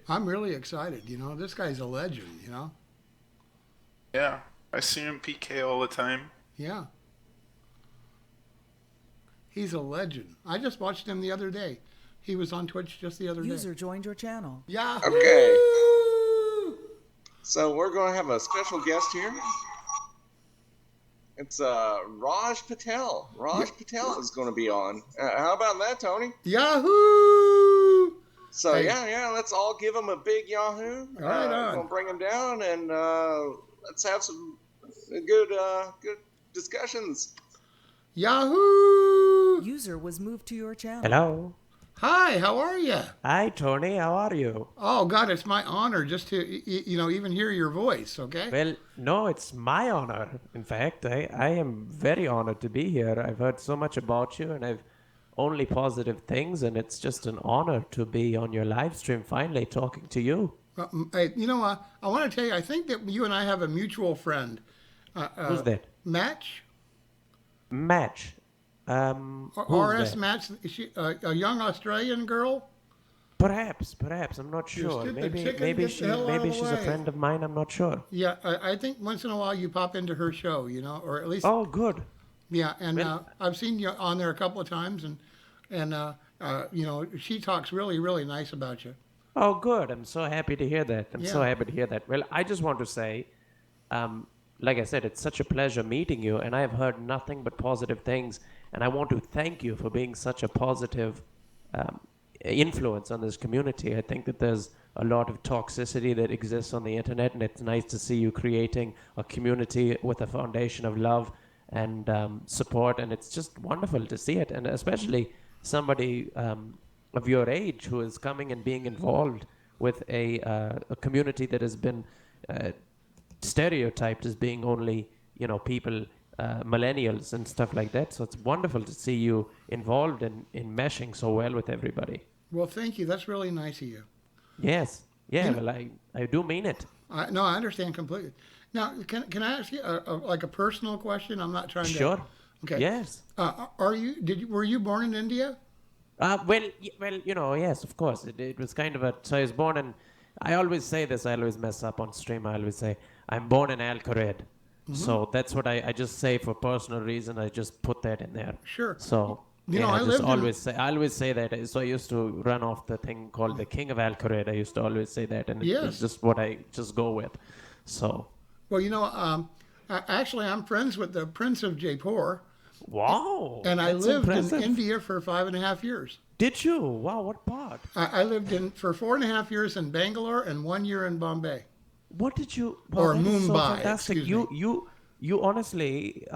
I'm really excited. This guy's a legend. Yeah, I see him PK all the time. Yeah, he's a legend. I just watched him the other day. He was on Twitch just the other day. User joined your channel. Okay, Yahoo! so we're going to have a special guest here. It's Raj Patel. Raj Patel is going to be on. How about that, Tony? Yahoo! So Hey. yeah, let's all give him a big Yahoo. Right on. We're gonna bring him down and let's have some good discussions. Yahoo! User was moved to your channel. Hello. Hi, how are you? Hi, Tony. How are you? Oh God, it's my honor just to even hear your voice. Okay. Well, no, it's my honor. In fact, I am very honored to be here. I've heard so much about you, and I've only positive things, and it's just an honor to be on your live stream finally talking to you. Hey, I want to tell you, I think that you and I have a mutual friend. Who's that? Match? Match. Who's RS that? Match? Is she, a young Australian girl? Perhaps. I'm not sure. did the Maybe chicken maybe get she the hell out of maybe the she's a way? friend of mine. I'm not sure. Yeah, I think once in a while you pop into her show, or at least, Oh, good. yeah. And Well- I've seen you on there a couple of times, and she talks really, really nice about you. Oh, good. I'm so happy to hear that. I'm so Yeah. happy to hear that. Well, I just want to say, like I said, it's such a pleasure meeting you, and I've heard nothing but positive things. And I want to thank you for being such a positive influence on this community. I think that there's a lot of toxicity that exists on the internet, and it's nice to see you creating a community with a foundation of love and support. And it's just wonderful to see it, and especially somebody of your age who is coming and being involved with a community that has been stereotyped as being only people millennials and stuff like that. So it's wonderful to see you involved in meshing so well with everybody. Well, thank you. That's really nice of you. Yes, yeah. Well, I do mean it. No, I understand completely. Now, can I ask you like a personal question? I'm not trying to. Sure. Okay. Yes. Were you born in India? Well, yes, of course. It was kind of so I was born in. I always say this. I always mess up on stream. I always say I'm born in Alcored. So that's what I just say for personal reason. I just put that in there. Sure. So I just lived in- I always say that. So I used to run off the thing called the King of Alcored. I used to always say that, and Yes. it's just what I just go with. So Well, actually, I'm friends with the Prince of Jaipur, wow, and I that's lived impressive. in India for 5.5 years. Did you? Wow, what part? I lived for 4.5 years in Bangalore and 1 year in Bombay. What did you? Or that is so Mumbai, fantastic. excuse me. You honestly,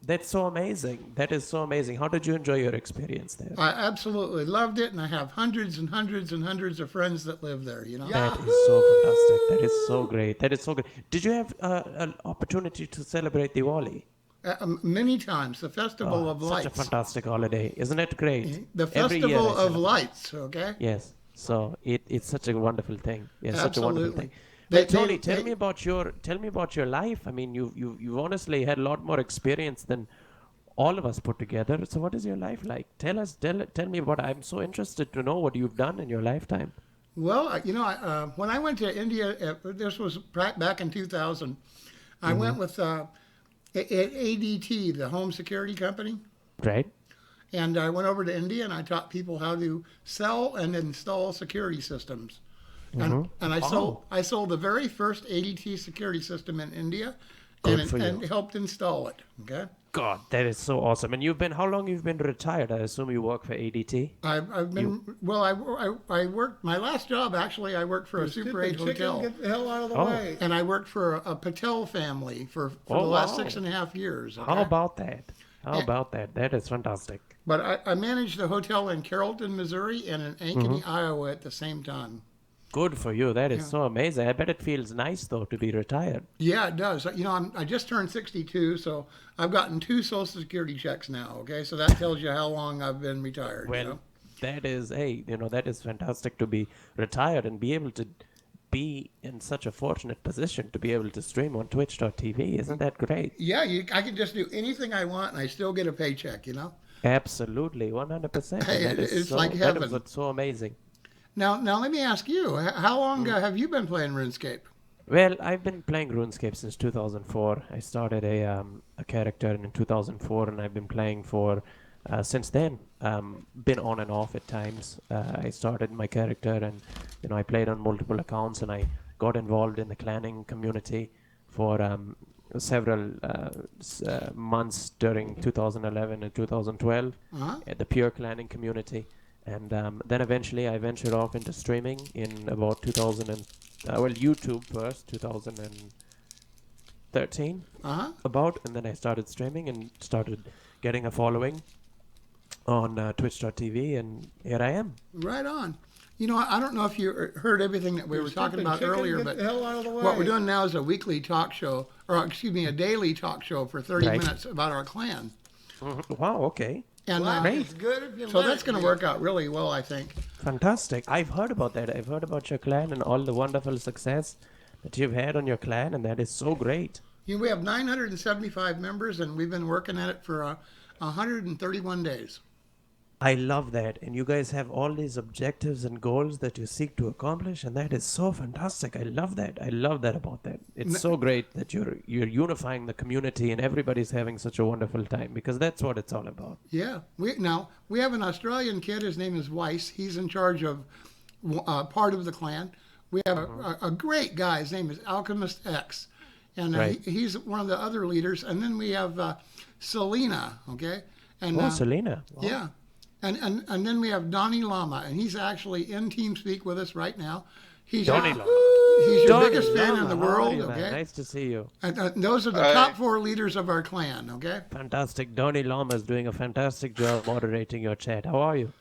that's so amazing. That is so amazing. How did you enjoy your experience there? I absolutely loved it, and I have hundreds and hundreds and hundreds of friends that live there. That is so fantastic. That is so great. That is so good. Did you have an opportunity to celebrate Diwali? Many times, the Festival of Such Lights. a fantastic holiday. Isn't it great? The Every year Festival I of celebrate. Lights, okay? Yes. So it's such a wonderful thing. Yes, such a wonderful Absolutely. thing. Well, They- Tony, they- tell me about your life. I mean, you've honestly had a lot more experience than all of us put together. So what is your life like? Tell me about. I'm so interested to know what you've done in your lifetime. Well, when I went to India, this was back in 2000, I went with ADT, the home security company. Right? And I went over to India and I taught people how to sell and install security systems. And I sold the very first ADT security system in India Good for you. and helped install it. Okay. God, that is so awesome. And how long you've been retired? I assume you work for ADT. I've been I worked my last job actually. I worked for a Super 8 hotel, Get the hell out of the Oh. way. and I worked for a Patel family for the Oh, last wow. 6.5 years. How okay? about that? How Yeah. about that? That is fantastic. But I managed a hotel in Carrollton, Missouri, and in Ankeny, Iowa at the same time. Good for you. That is so amazing. I bet it feels nice though to be retired. Yeah, it does. I just turned 62, so I've gotten 2 Social Security checks now. Okay, so that tells you how long I've been retired. Well, that is that is fantastic to be retired and be able to be in such a fortunate position to be able to stream on twitch.tv. Isn't that great? Yeah, I can just do anything I want, and I still get a paycheck. Absolutely, 100%. Hey, That is it's so, like that heaven. is what's so amazing. Now let me ask you, how long have you been playing RuneScape? Well, I've been playing RuneScape since 2004. I started a character in 2004, and I've been playing for since then. Been on and off at times. I started my character, and I played on multiple accounts, and I got involved in the clanning community for several months during 2011 and 2012 at the pure clanning community. And then eventually I ventured off into streaming in about 2000 and YouTube first, 2013 about, and then I started streaming and started getting a following on Twitch.tv, and here I am. Right on. I don't know if you heard everything that we were talking about earlier, but what we're doing now is a weekly talk show, or excuse me, a daily talk show for 30 minutes about our clan. Wow, okay. And It's good if you so that's going to work out really well, I think. Fantastic. I've heard about that. I've heard about your clan and all the wonderful success that you've had on your clan, and that is so great. We have 975 members, and we've been working at it for 131 days. I love that. And you guys have all these objectives and goals that you seek to accomplish, and that is so fantastic. I love that. I love that about that. It's so great that you're unifying the community and everybody's having such a wonderful time, because that's what it's all about. Yeah. We have an Australian kid. His name is Weiss. He's in charge of part of the clan. We have a great guy. His name is Alchemist X. And he's one of the other leaders. And then we have Selena, okay? And, Selena. Wow. Yeah. And then we have Donnie Lama, and he's actually in TeamSpeak with us right now. He's Donnie Lama. He's your Donnie biggest fan in Lama, the how are world, you, man? okay? Nice to see you. And those are the top 4 leaders of our clan, okay? Fantastic. Donnie Lama is doing a fantastic job moderating your chat. How are you?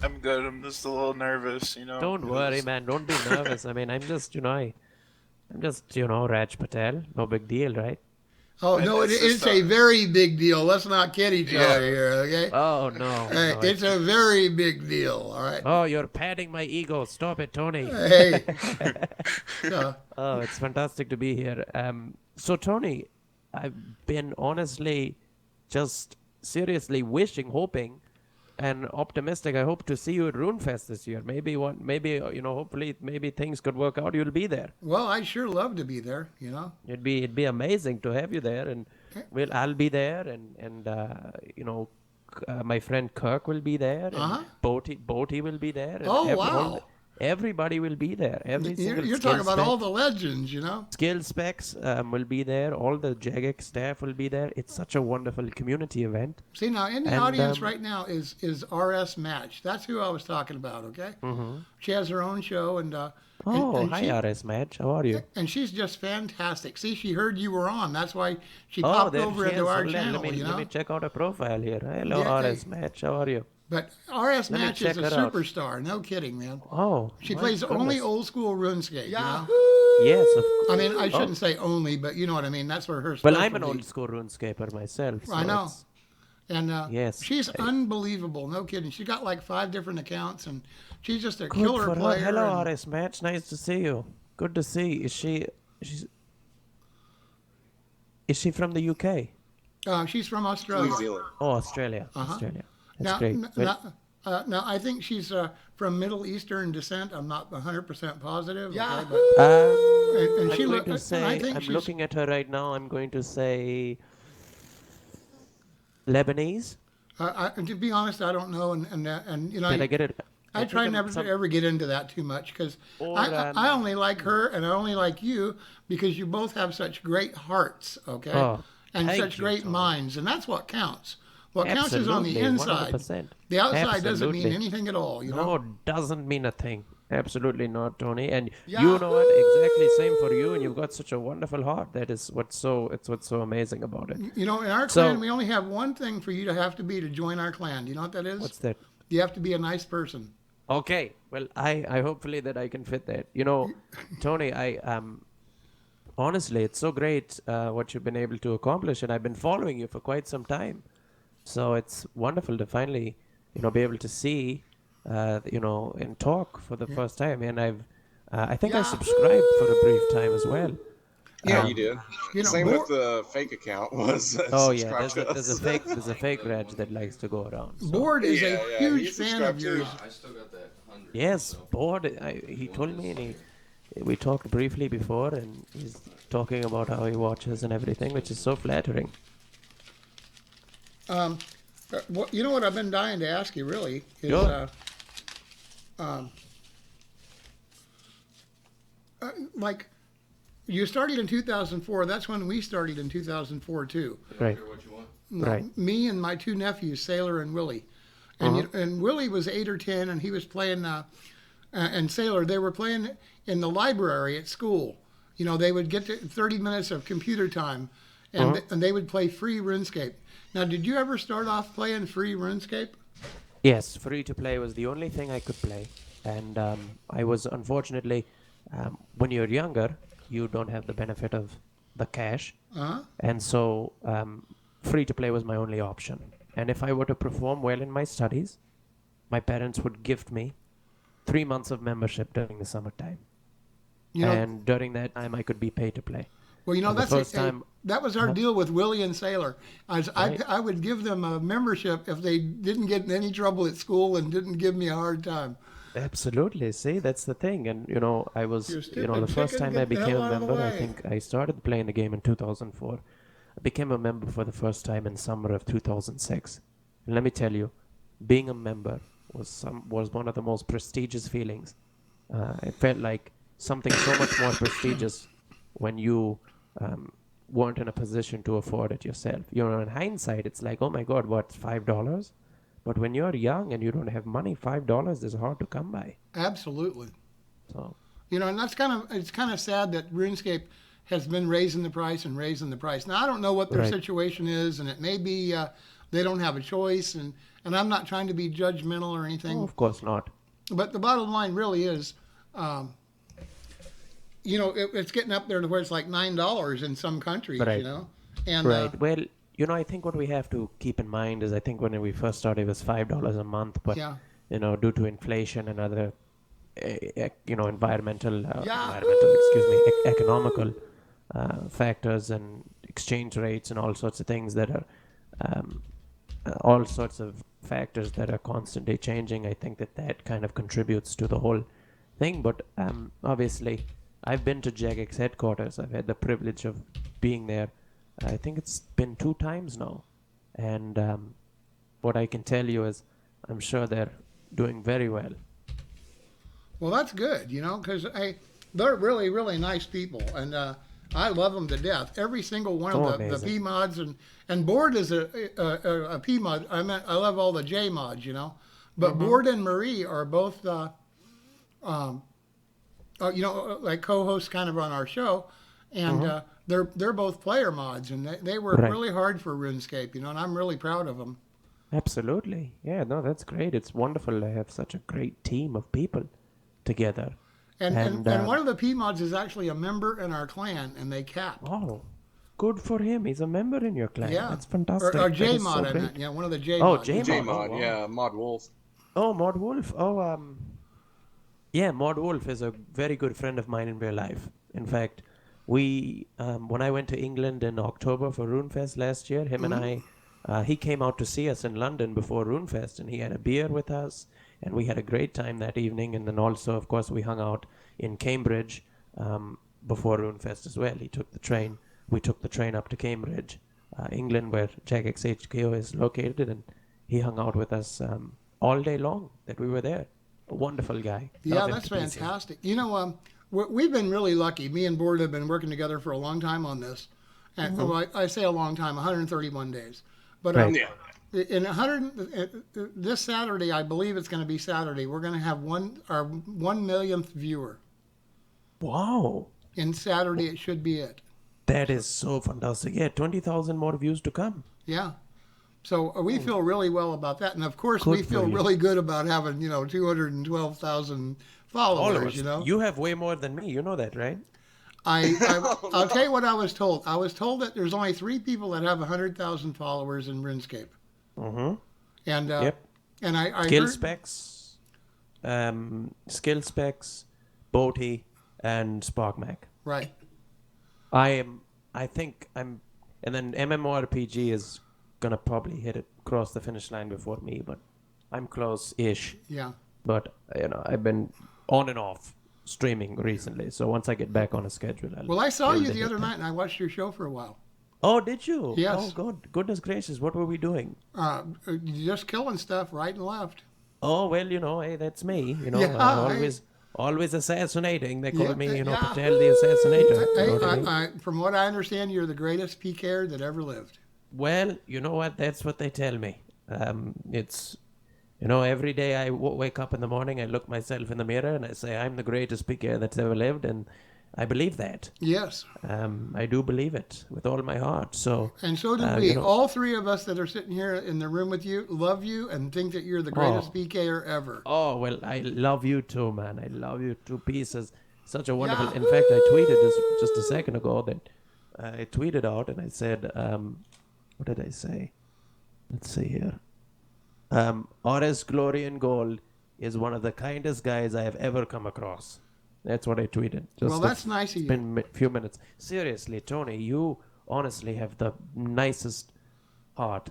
I'm good. I'm just a little nervous, Don't worry, man. Don't be nervous. I mean, I'm just Rajjpatel. No big deal, right? Oh, no, it's a very big deal. Let's not kid each other here, okay? Oh, no. Hey, it's a very big deal, all right? Oh, you're patting my ego. Stop it, Tony. Hey. Oh, it's fantastic to be here. So, Tony, I've been honestly just seriously wishing, hoping, and optimistic. I hope to see you at RuneFest this year. Hopefully, maybe things could work out. You'll be there. Well, I'd sure love to be there, It'd be amazing to have you there, and I'll be there, and my friend Kirk will be there, and Boti will be there. And wow. Everybody will be there. You're talking about all the legends, Skill specs will be there. All the Jagex staff will be there. It's such a wonderful community event. See, now in the audience right now is RS Match. That's who I was talking about, okay? Mm-hmm. She has her own show. And hi, RS Match. How are you? And she's just fantastic. See, she heard you were on. That's why she popped over into our channel, Let me check out her profile here. Hello, RS Match. How are you? But RS Match is a superstar. No kidding, man. Oh. She plays only old school RuneScape. Yes, of course. I mean, I shouldn't say only, but you know what I mean. That's where her Well, I'm an old school RuneScaper myself. So I know. And yes, she's unbelievable. No kidding. She got like 5 different accounts, and she's just a killer for player. Her. Hello, RS Match. Nice to see you. Good to see. Is she from the UK? She's from Australia. New Zealand. Oh, Australia. Australia. That's Now, great. now, I think she's from Middle Eastern descent. I'm not 100% positive. Yeah. Okay, but, and she I'm going to say, I think I'm she's, looking at her right now. I'm going to say Lebanese. To be honest, I don't know. And Did I get it? I try never to ever get into that too much because I only like her and I only like you because you both have such great hearts, okay? And such great minds, and that's what counts. What counts is on the inside. 100%. The outside doesn't mean anything at all, No, it doesn't mean a thing. Absolutely not, Tony. And you know what? Exactly same for you. And you've got such a wonderful heart. That is what's so amazing about it. In our clan, we only have one thing for you to have to be to join our clan. Do you know what that is? What's that? You have to be a nice person. Okay. Well, I hopefully that I can fit that. Tony, honestly, it's so great what you've been able to accomplish, and I've been following you for quite some time. So it's wonderful to finally, be able to see, and talk for the first time. And I think I subscribed for a brief time as well. Yeah, you did. Same with the fake account was. There's a fake Raj that likes to go around. So. Board is a huge fan of yours. I still got that Yes, bored. He told me, and we talked briefly before, and he's talking about how he watches and everything, which is so flattering. You know what I've been dying to ask you really is, Sure. like, you started in 2004. That's when we started in 2004 too. Right. No, Right. me and my two nephews, Sailor and Willie. And and Willie was 8 or 10, and he was playing. And Sailor, they were playing in the library at school. You know, they would get to 30 minutes of computer time, and and they would play free RuneScape. Now, did you ever start off playing free RuneScape? Yes, free to play was the only thing I could play, and I was unfortunately, when you're younger, you don't have the benefit of the cash, and so free to play was my only option. And if I were to perform well in my studies, my parents would gift me 3 months of membership during the summertime, You know, and during that time I could be paid to play. well, you know and the that's first time- that was our deal with Willie and Sailor. Right. I would give them a membership if they didn't get in any trouble at school and didn't give me a hard time. Absolutely. See, that's the thing. And, I was, You're the stupid first chicken, time I get the became hell a out of the member, I way. think I started playing the game in 2004. I became a member for the first time in summer of 2006. And let me tell you, being a member was one of the most prestigious feelings. It felt like something so much more prestigious when you weren't in a position to afford it yourself. In hindsight, it's like, oh my God, what, $5? But when you're young and you don't have money, $5 is hard to come by. Absolutely. So, You know, and it's kind of sad that RuneScape has been raising the price and raising the price. Now I don't know what their Right. situation is, and it may be they don't have a choice, and I'm not trying to be judgmental or anything, of course not. but the bottom line really is, it's getting up there to where it's like $9 in some countries, Right. you know, and Right. Well, I think what we have to keep in mind is I think when we first started it was $5 a month, but Yeah. due to inflation and other environmental economical factors and exchange rates and all sorts of things that are all sorts of factors that are constantly changing. I think that kind of contributes to the whole thing. But obviously, I've been to Jagex headquarters. I've had the privilege of being there. I think it's been 2 times now. And what I can tell you is I'm sure they're doing very well. well, that's good, because they're really, really nice people, and I love them to death. Every single one Oh, of the amazing. P mods and Board is a P mod. I love all the J mods, but Board and Marie are both like co-hosts kind of on our show, and they're both player mods, and they work Right. really hard for RuneScape, and I'm really proud of them. Absolutely. Yeah, no, that's great. It's wonderful to have such a great team of people together. And one of the P mods is actually a member in our clan, and they cap. Oh, good for him. He's a member in your clan. Yeah, That's fantastic. Or That J is so mod, I great. meant. Yeah, one of the J Oh, mods. J J mod. mod, Oh, wow. yeah, Mod Wolf. Oh, Mod Wolf. Oh, yeah, Mod Wolf is a very good friend of mine in real life. In fact, we, when I went to England in October for RuneFest last year, him and I, he came out to see us in London before RuneFest, and he had a beer with us, and we had a great time that evening. And then also, of course, we hung out in Cambridge before RuneFest as well. He took the train. We took the train up to Cambridge, England, where Jagex HQ is located, and he hung out with us all day long that we were there. A wonderful guy. Yeah, Love him that's to pieces. fantastic. We've been really lucky. Me and Board have been working together for a long time on this. And well, I say a long time, 131 days. But Right. Yeah. in 100 this Saturday, I believe it's going to be Saturday. We're going to have our 1 millionth viewer. Wow. And Saturday it should be it. That is so fantastic. Yeah, 20,000 more views to come. Yeah. So we feel really well about that, and of course we Good for feel you. really good about having 212,000 followers. You have way more than me. You know that, right? I'll tell you what I was told. I was told that there's only 3 people that have 100,000 followers in RuneScape. Mm-hmm. And Yep. and I Skill heard, specs, Boaty, and SparkMac. right. I think I'm, and then MMORPG is gonna probably cross the finish line before me, but I'm close-ish. Yeah. but I've been on and off streaming recently. So once I get back on a schedule, Well, I saw I'll you the hit other that. night, and I watched your show for a while. Oh, did you? Yes. Oh, God, goodness gracious, what were we doing? Just killing stuff right and left. Oh, well, hey, that's me. Yeah, Always assassinating. They call Yeah, me, yeah. Patel the assassinator. Hey, You know what I mean? from what I understand, you're the greatest PKer that ever lived. Well, you know what? That's what they tell me. It's, every day I wake up in the morning, I look myself in the mirror and I say, I'm the greatest PKer that's ever lived. And I believe that. Yes. I do believe it with all my heart. So, And so do we. All three of us that are sitting here in the room with you love you and think that you're the greatest PKer ever. oh, well, I love you too, man. I love you to pieces. Such a wonderful. Yeah. In fact, I tweeted just a second ago that I tweeted out and I said, what did I say? Let's see here. Horace Glory and Gold is one of the kindest guys I have ever come across. That's what I tweeted. Well, that's nice of It's you. been a few minutes. Seriously, Tony, you honestly have the nicest heart.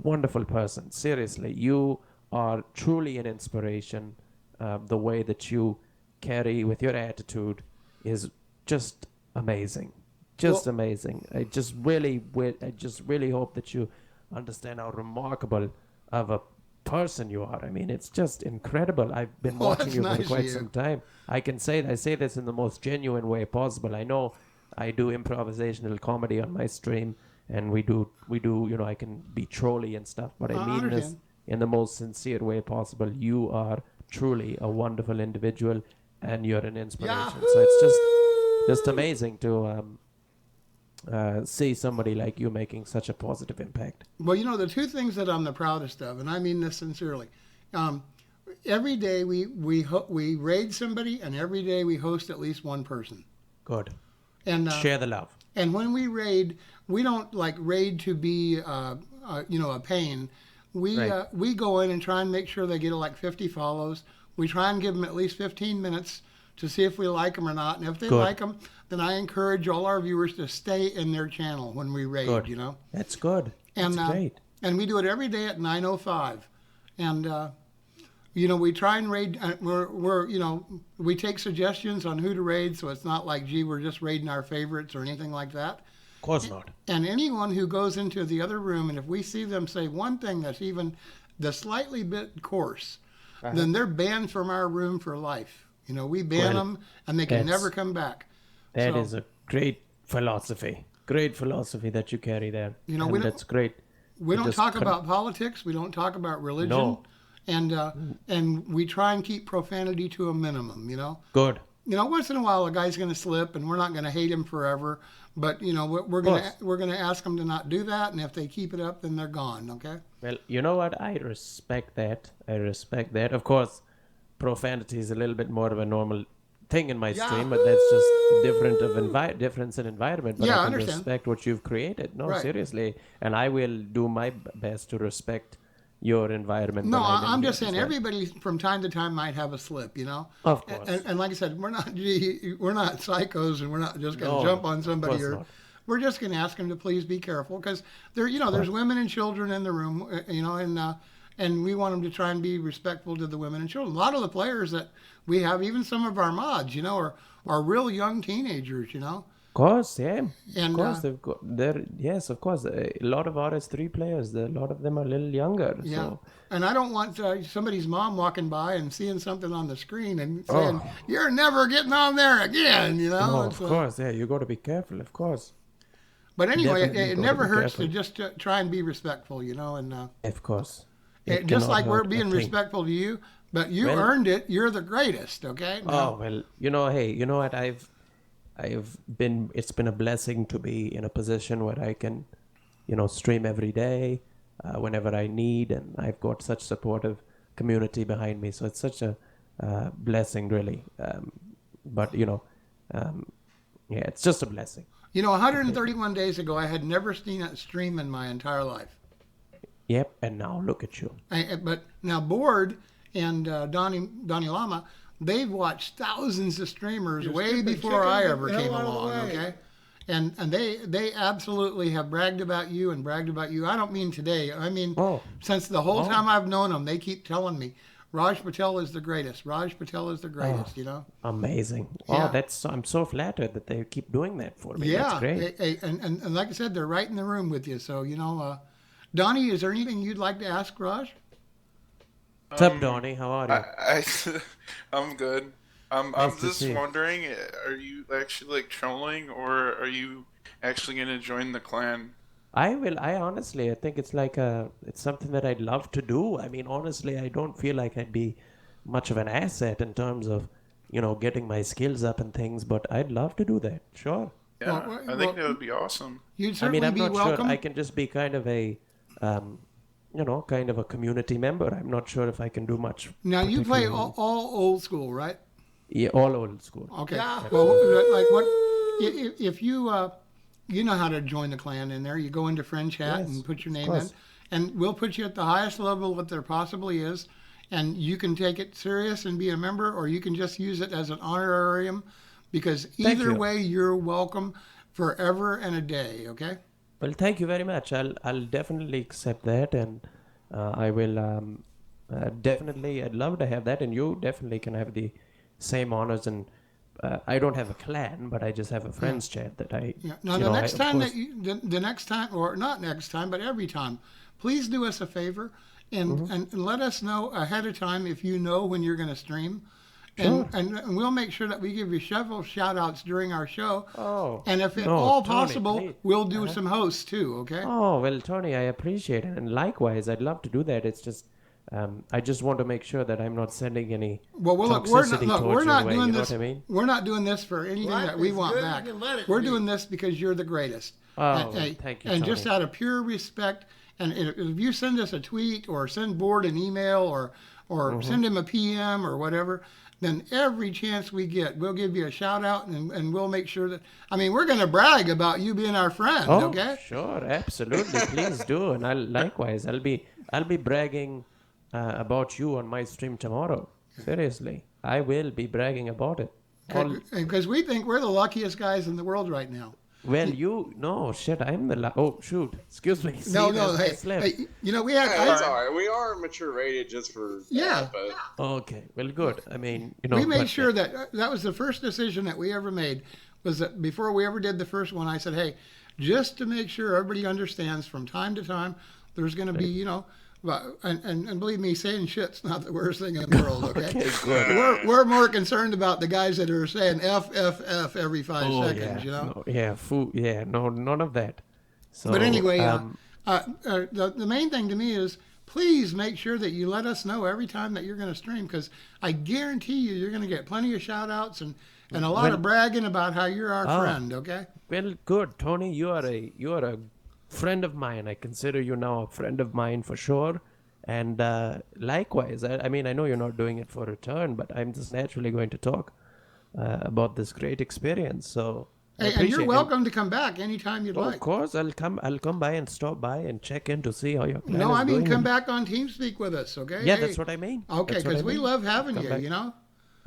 Wonderful person. Seriously, you are truly an inspiration. The way that you carry with your attitude is just amazing. Just amazing. I just really hope that you understand how remarkable of a person you are. I mean, it's just incredible. I've been watching that's you nice for of quite you. some time. I say this in the most genuine way possible. I know I do improvisational comedy on my stream, and we do. I can be trolly and stuff, but I I mean this understand. in the most sincere way possible. You are truly a wonderful individual, and you're an inspiration. So it's just amazing to see somebody like you making such a positive impact. Well, the two things that I'm the proudest of, and I mean this sincerely, every day we raid somebody, and every day we host at least one person. Good. And Share the love. and when we raid, we don't like raid to be a pain. Right. We go in and try and make sure they get like 50 follows. We try and give them at least 15 minutes to see if we like them or not. And if they Good. like them, then I encourage all our viewers to stay in their channel when we raid. Good. That's good. And That's great. and we do it every day at 9:05. And we try and raid. We take suggestions on who to raid, so it's not like, gee, we're just raiding our favorites or anything like that. Of course not. And anyone who goes into the other room, and if we see them say one thing that's even the slightly bit coarse, then they're banned from our room for life. We ban Well, them, and they can that's- never come back. That So- is a great philosophy. Great philosophy that you carry there. You know, And we don't- that's great. We You don't just talk couldn't- about politics. We don't talk about religion. No. And we try and keep profanity to a minimum. Good. Once in a while a guy's going to slip, and we're not going to hate him forever. But we're going to ask them to not do that, and if they keep it up, then they're gone. Okay. Well, you know what? I respect that. Of course, profanity is a little bit more of a normal thing in my Yeah. stream, but that's just difference in environment. But Yeah, I I can understand. respect what you've created. No, Right. seriously, and I will do my best to respect your environment. No, that I live I'm here just saying as well. everybody from time to time might have a slip. Of course. And like I said, we're not psychos, and we're not just going to No, jump on somebody. of course Or not. we're just going to ask them to please be careful, because there's women and children in the room. And we want them to try and be respectful to the women and children. A lot of the players that we have, even some of our mods, are real young teenagers. Of course, yeah. And, Of course, yes, of course. A lot of RS3 players, a lot of them are a little younger. Yeah. So, And I don't want somebody's mom walking by and seeing something on the screen and saying, "You're never getting on there again," no, It's, of course, yeah. You got to be careful, of course. But anyway, Definitely it gotta never be hurts to careful. just try and be respectful, and Of course. just cannot like we're hurt a being thing. respectful to you, but you Well- earned it. You're the greatest, okay? Oh well, hey, you know what? It's been a blessing to be in a position where I can, stream every day, whenever I need, and I've got such supportive community behind me. So it's such a blessing, really. But it's just a blessing. 131 days ago, I had never seen a stream in my entire life. Yep. And now look at you. But now Board and Donnie Lama, they've watched thousands of streamers way stupid before chicken, I get ever the hell came out of the along. way. Okay, and they absolutely have bragged about you and bragged about you. I don't mean today. I mean Oh. since the whole time I've known them, they keep telling me, Raj Patel is the greatest. Raj Patel is the greatest. Oh, You know. amazing. Yeah. Oh, I'm so flattered that they keep doing that for me. That's Yeah, great. and like I said, they're right in the room with you. So Donnie, is there anything you'd like to ask Raj? What's up, Donnie? How are you? I I'm good. I'm Nice to just see you. wondering, are you actually like trolling, or are you actually gonna join the clan? I will. I honestly, I think it's something that I'd love to do. I mean, honestly, I don't feel like I'd be much of an asset in terms of, getting my skills up and things, but I'd love to do that. Sure. Yeah, Well, I think that would be awesome. You'd I mean, certainly I'm be not sure. welcome. I can just be kind of um, kind of a community member. I'm not sure if I can do much. Now you play particularly. all old school, right? Yeah, all old school. Okay. Well, like what? If you you know how to join the clan in there. You go into friend chat Yes, and put your of name in, course. and we'll put you at the highest level that there possibly is, and you can take it serious and be a member, or you can just use it as an honorarium, because Thank either you. way you're welcome forever and a day. Okay. Well, thank you very much. I'll definitely accept that, and I will definitely. I'd love to have that, and you definitely can have the same honors. And I don't have a clan, but I just have a friends chat that I. Yeah. Now you the know, next of time course- that the next time, or not next time, but every time, please do us a favor and Mm-hmm. and let us know ahead of time if you know when you're going to stream. Sure. And we'll make sure that we give you several shout outs during our show. Oh. And if at no, all Tony, possible, please. we'll do some hosts too, okay? Oh well, Tony, I appreciate it, and likewise, I'd love to do that. It's just. I just want to make sure that I'm not sending any Well, look, toxicity look, towards we're your not way. doing You know this. what I mean? We're not doing this for anything Life that we is want good, back. you can let it We're be. doing this because you're the greatest. Oh, thank you, And just Tony. out of pure respect, and if you send us a tweet or send Board an email or Mm-hmm. send him a PM or whatever, then every chance we get, we'll give you a shout out and we'll make sure that. I mean, we're going to brag about you being our friend. Oh, Okay. sure, absolutely. Please do, and I'll be bragging about you on my stream tomorrow. Seriously, I will be bragging about it. Because we think we're the luckiest guys in the world right now. Well, no shit. I'm the oh shoot. Excuse me. See, No, there's my hey, slip. hey, we had. Hey, it's all right. We are mature rated just for Yeah. that, but Okay, well, good. I mean, We made but- sure that that was the first decision that we ever made, was that before we ever did the first one, I said, hey, just to make sure everybody understands from time to time, there's going to be, and believe me, saying shit's not the worst thing in the world, okay? Okay, good. We're more concerned about the guys that are saying F, F, F every 5 Oh, seconds, yeah. you know? No, yeah, food. Yeah, no, none of that. So, But anyway, the main thing to me is please make sure that you let us know every time that you're going to stream, because I guarantee you're going to get plenty of shout outs and a lot of bragging about how you're our friend, okay? well, good, Tony. You are a friend of mine. I consider you now a friend of mine for sure. And likewise, I mean, I know you're not doing it for return, but I'm just naturally going to talk about this great experience. So, I And appreciate you're it. welcome to come back anytime you'd Oh, like. of course, I'll come by and stop by and check in to see how your plan No, is I mean going. come back on TeamSpeak with us, okay? Yeah, Hey, that's what I mean. Okay, That's what because I we mean. love having Come you, back. you know?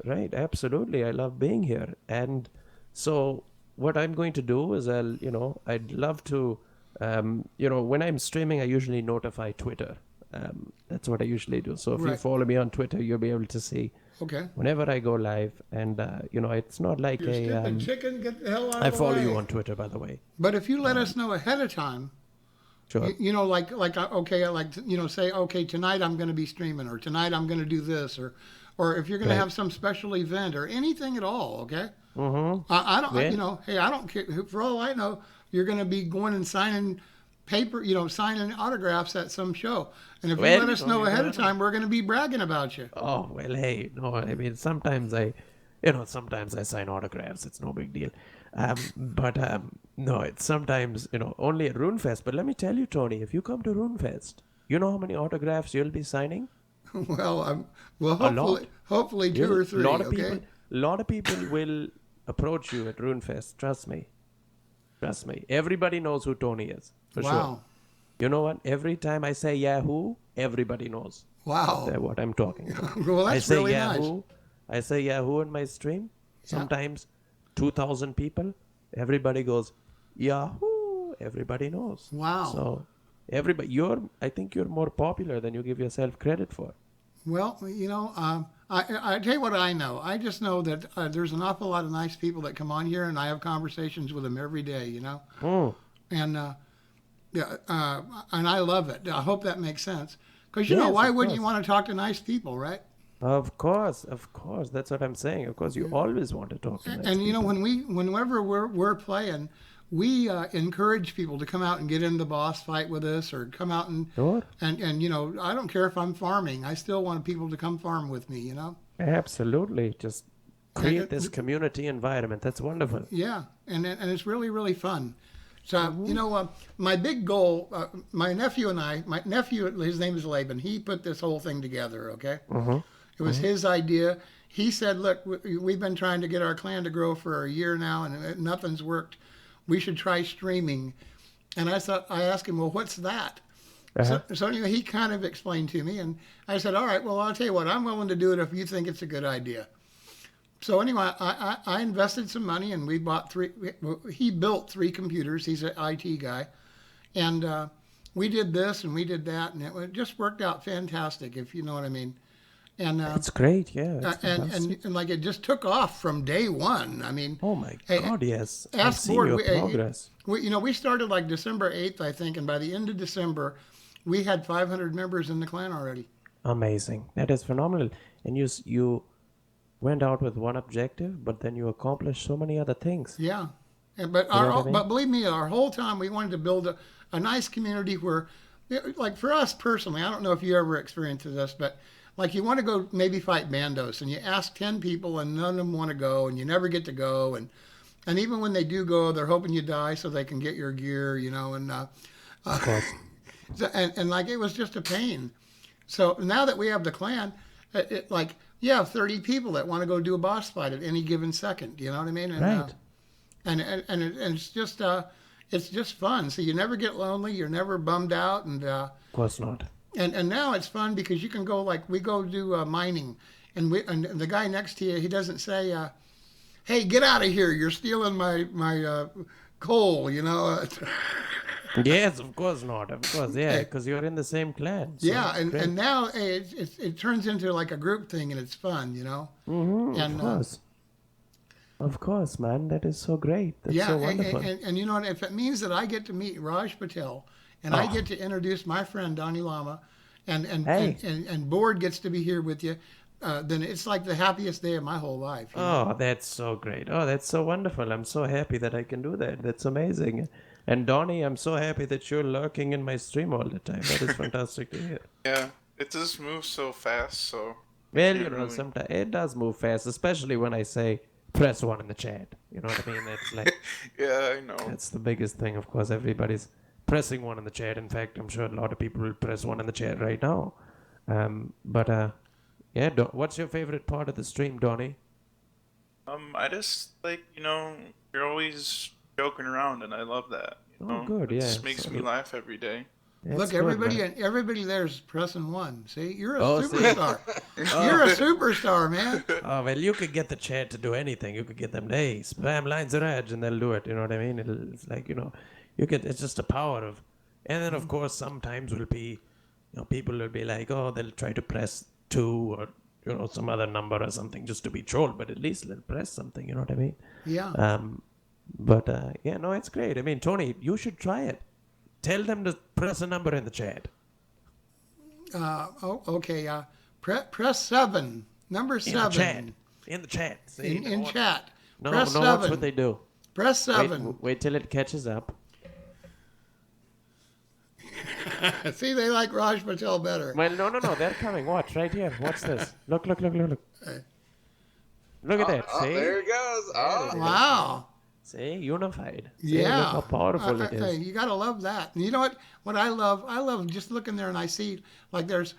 Right, absolutely. I love being here. And so what I'm going to do is I'd love to, when I'm streaming, I usually notify Twitter. That's what I usually do. So if you Right. follow me on Twitter, you'll be able to see Okay. whenever I go live. And, it's not like You're stupid chicken, get the hell out of I the follow way. you on Twitter, by the way. But if you let us know ahead of time, Sure. say, okay, tonight I'm going to be streaming, or tonight I'm going to do this, or if you're going to Right. have some special event or anything at all, okay? Mm-hmm. I don't, Yeah. hey, I don't care. For all I know, you're going to be going and signing paper, signing autographs at some show. And if you Well, let us you know don't ahead even of time, we're going to be bragging about you. Oh, well, hey, no, I mean, sometimes I sign autographs. It's no big deal. No, it's sometimes, only at RuneFest. But let me tell you, Tony, if you come to RuneFest, you know how many autographs you'll be signing? Well, lot. hopefully 2 or 3, okay? Lot of people will approach you at RuneFest. Trust me. Everybody knows who Tony is, for sure. Wow. You know what? Every time I say Yahoo, everybody knows Wow. what I'm talking about. Well, I that's say really Yahoo. nice. I say Yahoo in my stream. Sometimes 2,000 people. Everybody goes Yahoo. Everybody knows. Wow. So everybody, I think you're more popular than you give yourself credit for. Well, I tell you what I know. I just know that there's an awful lot of nice people that come on here, and I have conversations with them every day. Mm. And yeah, and I love it. I hope that makes sense. Because Yes, why of wouldn't you course. want to talk to nice people, right? Of course, of course. That's what I'm saying. Of course, you always want to talk to nice And people. whenever we're playing, we encourage people to come out and get in the boss fight with us, or come out Sure. and I don't care if I'm farming. I still want people to come farm with me. Absolutely. Just And, create this community environment. That's wonderful. yeah, and it's really really fun. So my big goal, my nephew and I, my nephew, his name is Laban. He put this whole thing together. Okay, it was his idea. He said, "Look, we've been trying to get our clan to grow for a year now, and nothing's worked. We should try streaming." And I asked him, "Well, what's that?" So anyway, he kind of explained to me, and I said, "All right, well, I'll tell you what, I'm willing to do it if you think it's a good idea." So anyway, I invested some money, and we bought he built 3 computers. He's an IT guy. And we did this and we did that, and it just worked out fantastic, if you know what I mean. And It's great. Yeah. It's fantastic. and like it just took off from day one. I mean, Oh my hey, God, yes. I've ask seen Board. your progress. We started like December 8th, I think, and by the end of December, we had 500 members in the clan already. Amazing. That is phenomenal. And you went out with one objective, but then you accomplished so many other things. Yeah, know what I mean? but believe me, our whole time we wanted to build a nice community where, like for us personally, I don't know if you ever experienced this, but like you want to go maybe fight bandos, and you ask 10 people, and none of them want to go, and you never get to go, and even when they do go, they're hoping you die so they can get your gear, and Of course. and like it was just a pain. So now that we have the clan, like you have 30 people that want to go do a boss fight at any given second. You know what I mean? And, Right. And it's just fun. So you never get lonely. You're never bummed out. Of course not. And now it's fun because you can go, like we go do mining, and the guy next to you, he doesn't say, "Hey, get out of here! You're stealing my coal." Yes, of course not. Of course, yeah, because you're in the same clan. So Yeah, it's great. and now it turns into like a group thing, and it's fun. And Of course, man. That is so great. That's yeah, so wonderful. and you know what? If it means that I get to meet Rajjpatel, and I get to introduce my friend Donnie Lama, Hey. and Board gets to be here with you, then it's like the happiest day of my whole life. Oh, that's so great. Oh, that's so wonderful. I'm so happy that I can do that. That's amazing. And Donnie, I'm so happy that you're lurking in my stream all the time. That is fantastic to hear. Yeah, it just moves so fast. So Well, can't really- sometimes it does move fast, especially when I say press 1 in the chat. You know what I mean? That's like yeah, I know. that's the biggest thing. Of course, everybody's pressing 1 in the chat. In fact, I'm sure a lot of people will press 1 in the chat right now. Yeah. What's your favorite part of the stream, Donnie? I just like you're always joking around, and I love that. Oh, good, It yeah, just makes so- me laugh every day. That's Look, good, everybody man. everybody there's pressing 1. See, you're a Oh, see? superstar. You're a superstar, man. Oh, well, you could get the chat to do anything. You could get them, hey, spam lines of edge, and they'll do it. You know what I mean? It's like, it's just the power of, and then, of course, sometimes will be, people will be like, oh, they'll try to press 2 or, some other number or something just to be trolled, but at least they'll press something. You know what I mean? Yeah. Yeah, no, it's great. I mean, Tony, you should try it. Tell them to press a number in the chat. Okay. Press 7. Number In 7. the chat. In the chat. See? In chat. No, Press no, 7. watch what they do. Press Wait, 7. wait till it catches up. See, they like Raj Patel better. Well, no, they're coming. Watch, right here. Watch this. Look. Look at that. Oh, See? there it goes. Oh, Wow. See? Unified. See? Yeah. Look how powerful it is. You gotta love that. And you know what? What I love just looking there and I see like there's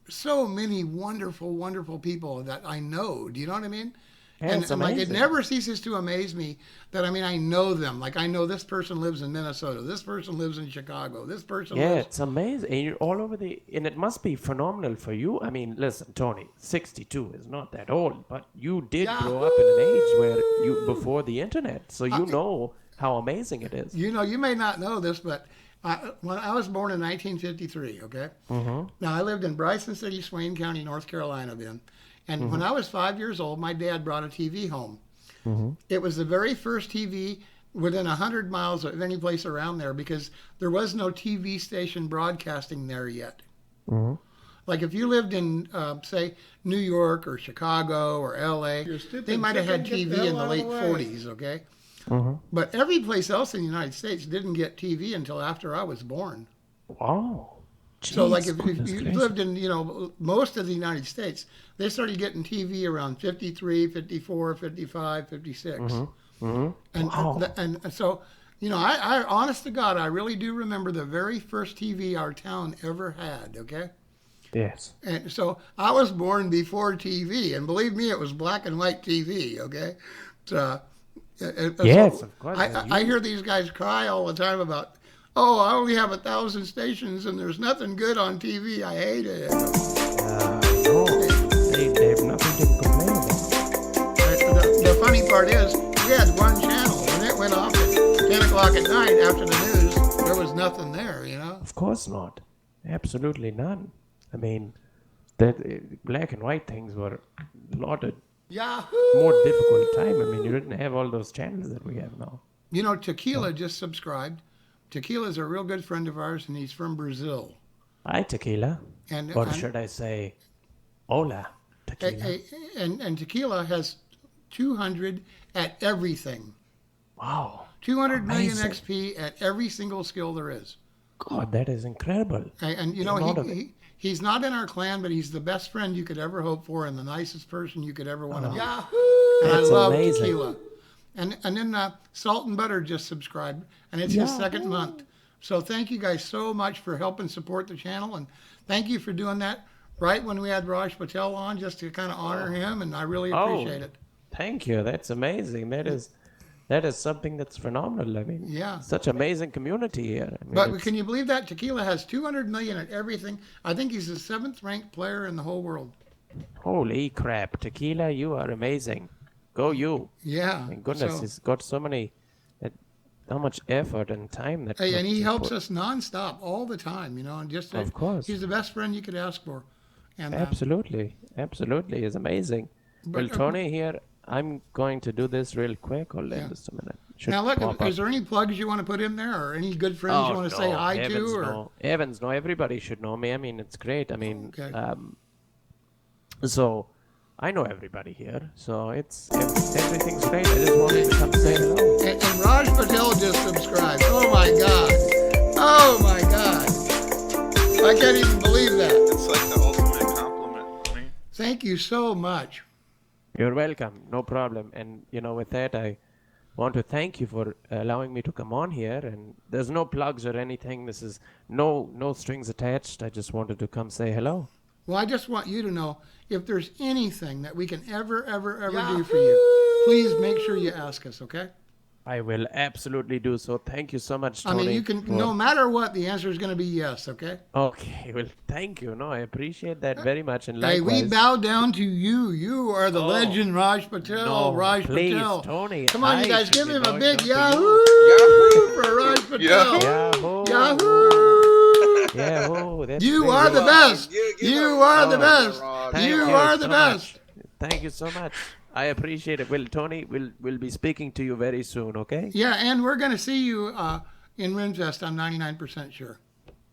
so many wonderful, wonderful people that I know. Do you know what I mean? Yeah, it's and like it amazing. never ceases to amaze me that I know them. Like I know this person lives in Minnesota. This person lives in Chicago. This person Yeah, lives. it's amazing. And you're all over and it must be phenomenal for you. I mean, listen, Tony, 62 is not that old, but you did grow up in an age where before the internet, so you know how amazing it is. You know, you may not know this, but When I was born in 1953, okay? Now, I lived in Bryson City, Swain County, North Carolina then. And when I was 5 years old, my dad brought a TV home. It was the very first TV within 100 miles of any place around there because there was no TV station broadcasting there yet. Like if you lived in, say, New York or Chicago or L.A., they might have had TV in the late 40s, okay? But every place else in the United States didn't get TV until after I was born. Wow. So, like, Jeez, if goodness you gracious. lived in, most of the United States, they started getting TV around 53, 54, 55, 56. And, Wow. and so, I honest to God, I really do remember the very first TV our town ever had, okay? Yes. And so I was born before TV, and believe me, it was black and white TV, okay? So, Yes, of course. I hear these guys cry all the time about, oh, I only have 1,000 stations and there's nothing good on TV. I hate it. No, they have nothing to complain about. The funny part is, we had one channel, and it went off at 10 o'clock at night after the news. There was nothing there, Of course not. Absolutely none. I mean, that black and white things were not a Yahoo! more difficult time. I mean, you didn't have all those channels that we have now. Tequila just subscribed. Tequila's a real good friend of ours, and he's from Brazil. Hi, Tequila. And Or and- should I say, hola, Tequila. and Tequila has 200 at everything. Wow. 200 million Amazing. XP at every single skill there is. God, that is incredible. And The amount of he's not in our clan, but he's the best friend you could ever hope for and the nicest person you could ever want to meet. And That's I love amazing. Tequila. And then Salt and Butter just subscribed, and it's his second month. So thank you guys so much for helping support the channel, and thank you for doing that right when we had Rajjpatel on, just to kind of honor him, and I really appreciate it. Thank you. That's amazing. That is something that's phenomenal. I mean, Yeah. such amazing community here. I mean, But it's- can you believe that Tequila has 200 million at everything? I think he's the 7th-ranked player in the whole world. holy crap, Tequila, you are amazing. Go you. Yeah. Thank goodness, So- he's got so many, how much effort and time that. Hey, and he he's helps put- us nonstop all the time, and just Of course. he's the best friend you could ask for. And Absolutely, it's amazing. But, Well, Tony, here I'm going to do this real quick. Hold on Yeah. just a minute. Should now look, pop is up. there any plugs you want to put in there, or any good friends you want to say hi heavens to, or no. Heavens, no. Everybody should know me. I mean, it's great. I mean, Okay. so I know everybody here, so everything's great. I just wanted to come say hello. and Raj Patel just subscribed. Oh my God! Oh my God! I can't even believe that. It's like the ultimate compliment to me. Thank you so much. You're welcome. No problem. And with that, I want to thank you for allowing me to come on here. And there's no plugs or anything. This is no strings attached. I just wanted to come say hello. Well, I just want you to know, if there's anything that we can ever do for you, please make sure you ask us, okay? I will absolutely do so. Thank you so much, I Tony. mean, you can, no matter what, the answer is going to be yes, okay? Okay, well, thank you. No, I appreciate that very much. And Hey, likewise, we bow down to you. You are the legend, Raj Patel. no, Raj please, Patel. Tony, Come on, I you guys, should give be him a bowing big down to Yahoo! you. For Raj Patel. Yahoo! Yahoo! Yahoo! That's You very are the good. best. Give You him are a the round, best. Raj. Thank You are the so best. much. Thank you so much. I appreciate it. Well, Tony, we'll be speaking to you very soon, okay? Yeah, and we're going to see you in Rimfest, I'm 99% sure.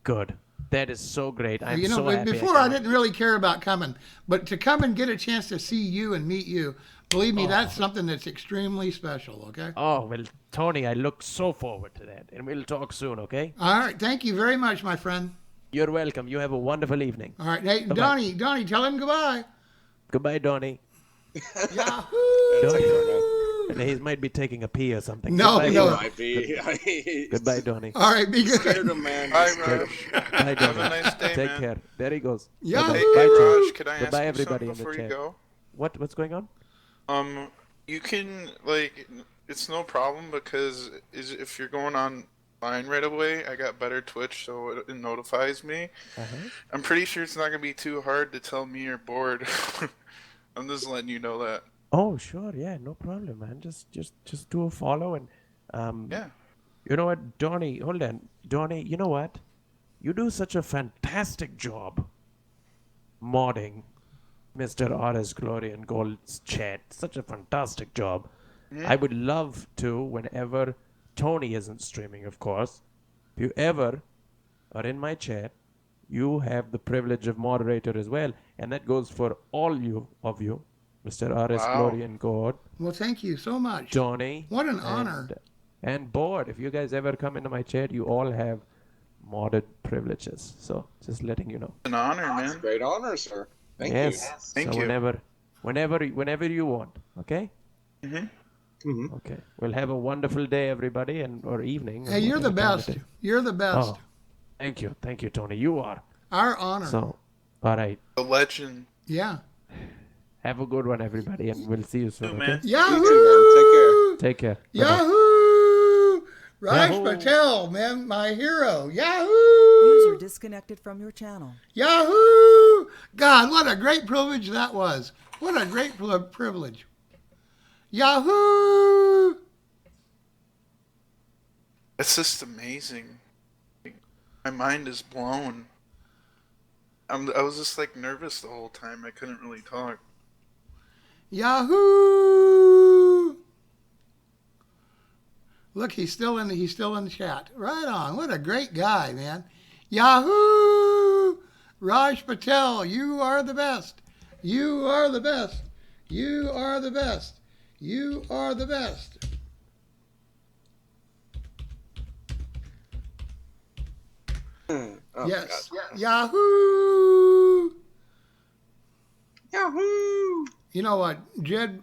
Good. That is so great. I'm so happy. Before I didn't really care about coming, but to come and get a chance to see you and meet you, believe me, that's something that's extremely special, okay? Oh, well, Tony, I look so forward to that. And we'll talk soon, okay? All right, thank you very much, my friend. You're welcome. You have a wonderful evening. All right, hey, Bye-bye. Donnie, tell him goodbye. Goodbye, Donny. Yahoo! And he might be taking a pee or something. No, Goodbye, no. Donny. Might be. Goodbye, Donny. All right, be Scared good. him, man. Bye, Scared Raj. him. Bye, Have Donny. a nice day, Take man. care. There he goes. Yahoo! Hey, Bye, hey Chad. Raj, could I Goodbye, ask you everybody something in the before you chat. go? What's going on? You can it's no problem because if you're going online right away, I got better Twitch, so it notifies me. I'm pretty sure it's not gonna be too hard to tell me you're bored. I'm just letting you know that. Oh, sure. Yeah, no problem, man. Just do a follow and Yeah. You know what, Donnie? Hold on, Donnie. You know what? You do such a fantastic job modding Mr. R.S. Glory and Gold's chat. Such a fantastic job. I would love to, whenever Tony isn't streaming, of course, if you ever are in my chat, you have the privilege of moderator as well. And that goes for all of you, Mr. R.S. Wow. Glory and God, Well, thank you so much. Tony. What an honor. And Board. If you guys ever come into my chat, you all have modded privileges. So just letting you know. An honor, That's a man. great honor, sir. Thank Yes. Thank so you. whenever you want. Okay. you. Hmm. Okay. We'll have a wonderful day, everybody, or evening. Hey, you're the whatever time best. it is. You're the best. Oh, thank you, Tony. You are. Our honor. So, all right. The legend. Yeah. Have a good one, everybody, and we'll see you soon. Too, Okay. man. Yahoo! You too, man. Take care. Bye-bye. Yahoo! Raj Yahoo! Patel, man, my hero. Yahoo! User disconnected from your channel. Yahoo! God, what a great privilege that was. What a great privilege. Yahoo! It's just amazing. My mind is blown. I was just like nervous the whole time. I couldn't really talk. Yahoo! Look, he's still in the chat. Right on. What a great guy, man. Yahoo! Raj Patel, you are the best. You are the best. You are the best. You are the best. Oh, Yes. God. Yahoo! Yahoo! You know what, Jed?